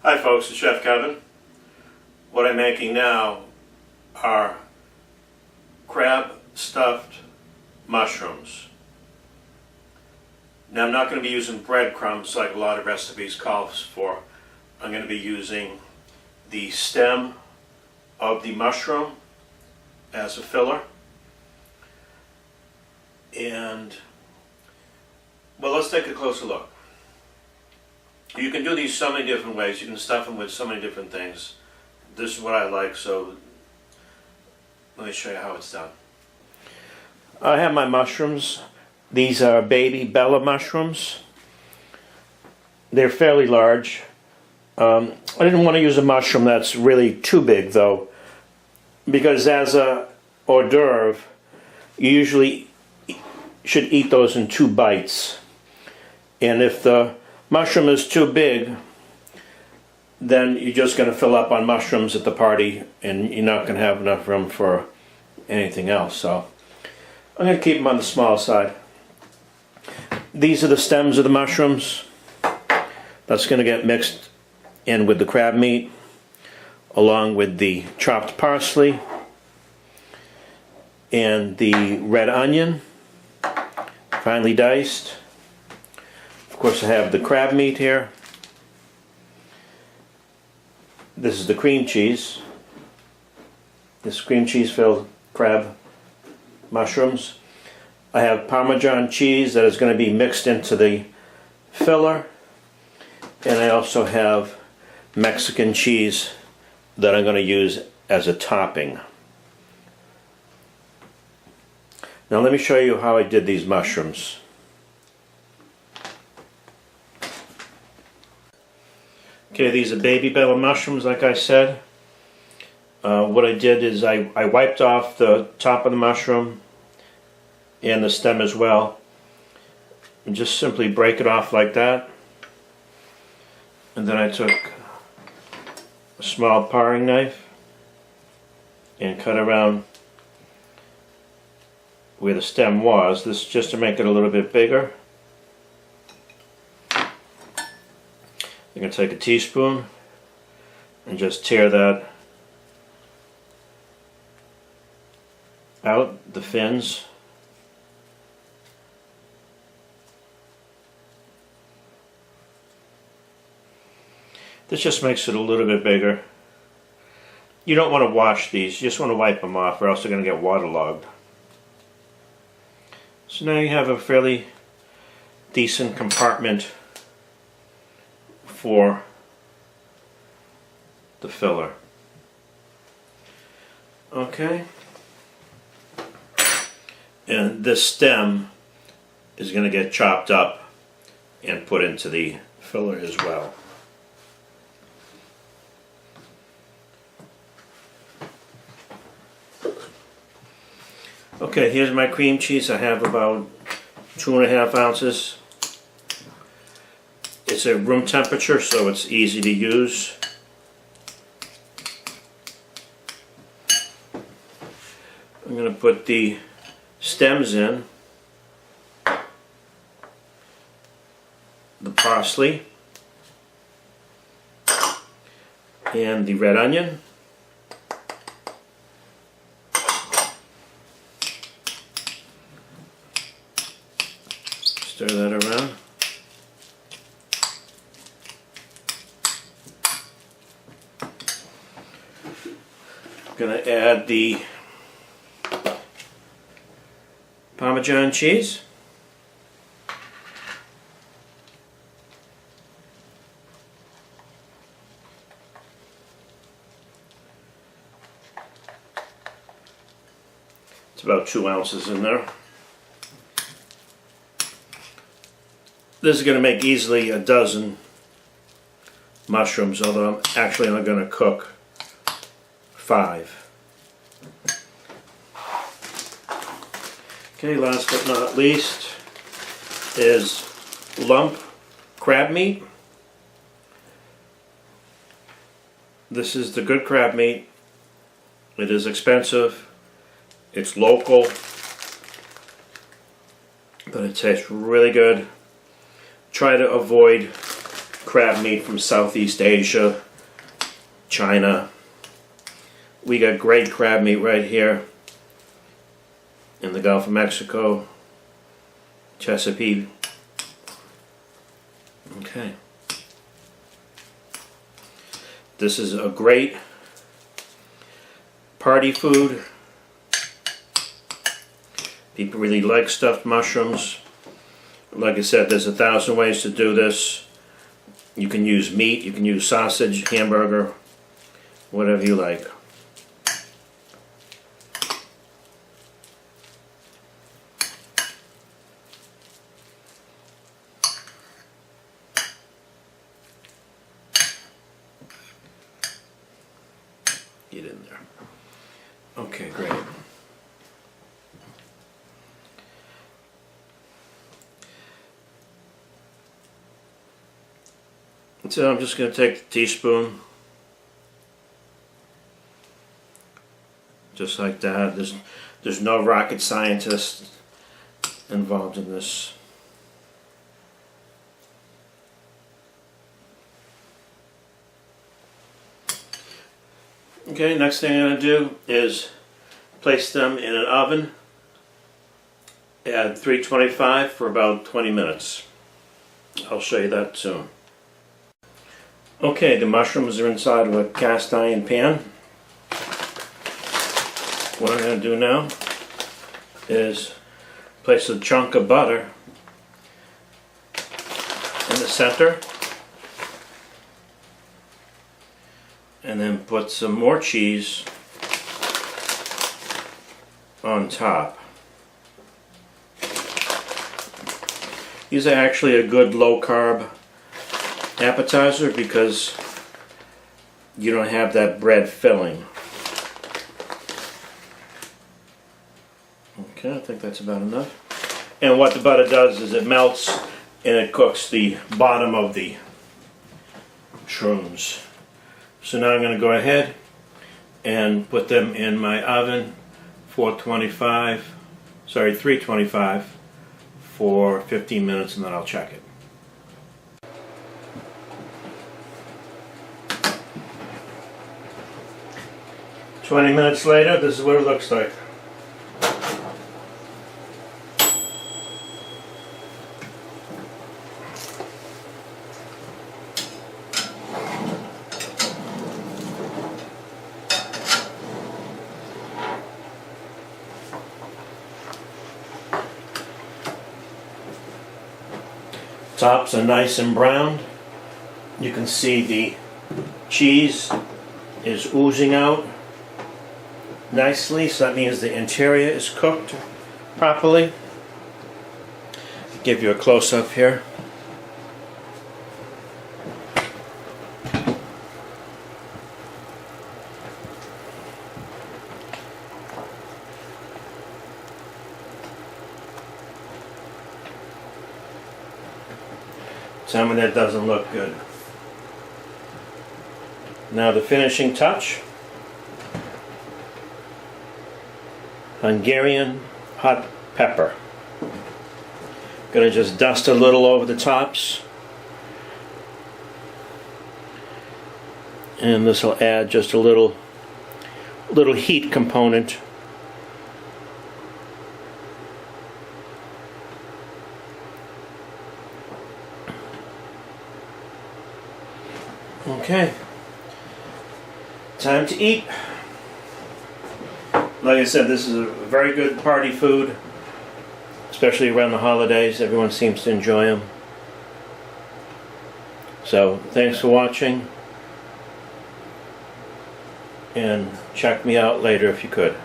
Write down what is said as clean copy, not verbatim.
Hi folks, it's Chef Kevin. What I'm making now are crab stuffed mushrooms. Now I'm not going to be using breadcrumbs like a lot of recipes calls for. I'm going to be using the stem of the mushroom as a filler. And well, let's take a closer look. You can do these so many different ways. You can stuff them with so many different things. This is what I like, so let me show you how it's done. I have my mushrooms. These are baby Bella mushrooms. They're fairly large. I didn't want to use a mushroom that's really too big though, because as a hors d'oeuvre, you usually should eat those in 2 bites. And if the mushroom is too big, then you're just going to fill up on mushrooms at the party and you're not going to have enough room for anything else. So I'm going to keep them on the small side. These are the stems of the mushrooms. That's going to get mixed in with the crab meat along with the chopped parsley and the red onion finely diced. Of course, I have the crab meat here. This is the cream cheese. This cream cheese filled crab mushrooms. I have Parmesan cheese that is going to be mixed into the filler. And I also have Mexican cheese that I'm going to use as a topping. Now let me show you how I did these mushrooms. Okay, these are baby Bella mushrooms, like I said. What I did is I wiped off the top of the mushroom and the stem as well. And just simply break it off like that. And then I took a small paring knife and cut around where the stem was. This just to make it a little bit bigger. I'm going to take a teaspoon and just tear that out, the fins. This just makes it a little bit bigger. You don't want to wash these, you just want to wipe them off or else they're going to get waterlogged. So now you have a fairly decent compartment for the filler. Okay. And this stem is going to get chopped up and put into the filler as well. Okay, here's my cream cheese. I have about 2.5 ounces. It's at room temperature, so it's easy to use. I'm going to put the stems in, the parsley, and the red onion. Stir that around. Going to add the Parmesan cheese. It's about 2 ounces in there. This is going to make easily a dozen mushrooms, although I'm actually only going to cook 5. Okay, last but not least is lump crab meat. This is the good crab meat. It is expensive. It's local. But it tastes really good. Try to avoid crab meat from Southeast Asia, China. We got great crab meat right here in the Gulf of Mexico, Chesapeake. Okay. This is a great party food. People really like stuffed mushrooms. Like I said, there's 1,000 ways to do this. You can use meat, you can use sausage, hamburger, whatever you like. Get in there. Okay, great. So I'm just going to take the teaspoon, just like that. There's no rocket scientist involved in this. Okay, next thing I'm going to do is place them in an oven at 325 for about 20 minutes. I'll show you that soon. Okay, the mushrooms are inside of a cast iron pan. What I'm going to do now is place a chunk of butter in the center, and then put some more cheese on top. These are actually a good low carb appetizer because you don't have that bread filling. Okay, I think that's about enough. And what the butter does is it melts and it cooks the bottom of the shrooms. So now I'm going to go ahead and put them in my oven, 325 for 15 minutes, and then I'll check it. "20 minutes later, this is what it looks like. Tops are nice and browned. You can see the cheese is oozing out nicely, so that means the interior is cooked properly. Give you a close-up here. Tell me that doesn't look good. Now the finishing touch. Hungarian hot pepper. Gonna just dust a little over the tops. And this will add just a little heat component. Okay, time to eat. Like I said, this is a very good party food, especially around the holidays. Everyone seems to enjoy them. So, thanks for watching, and check me out later if you could.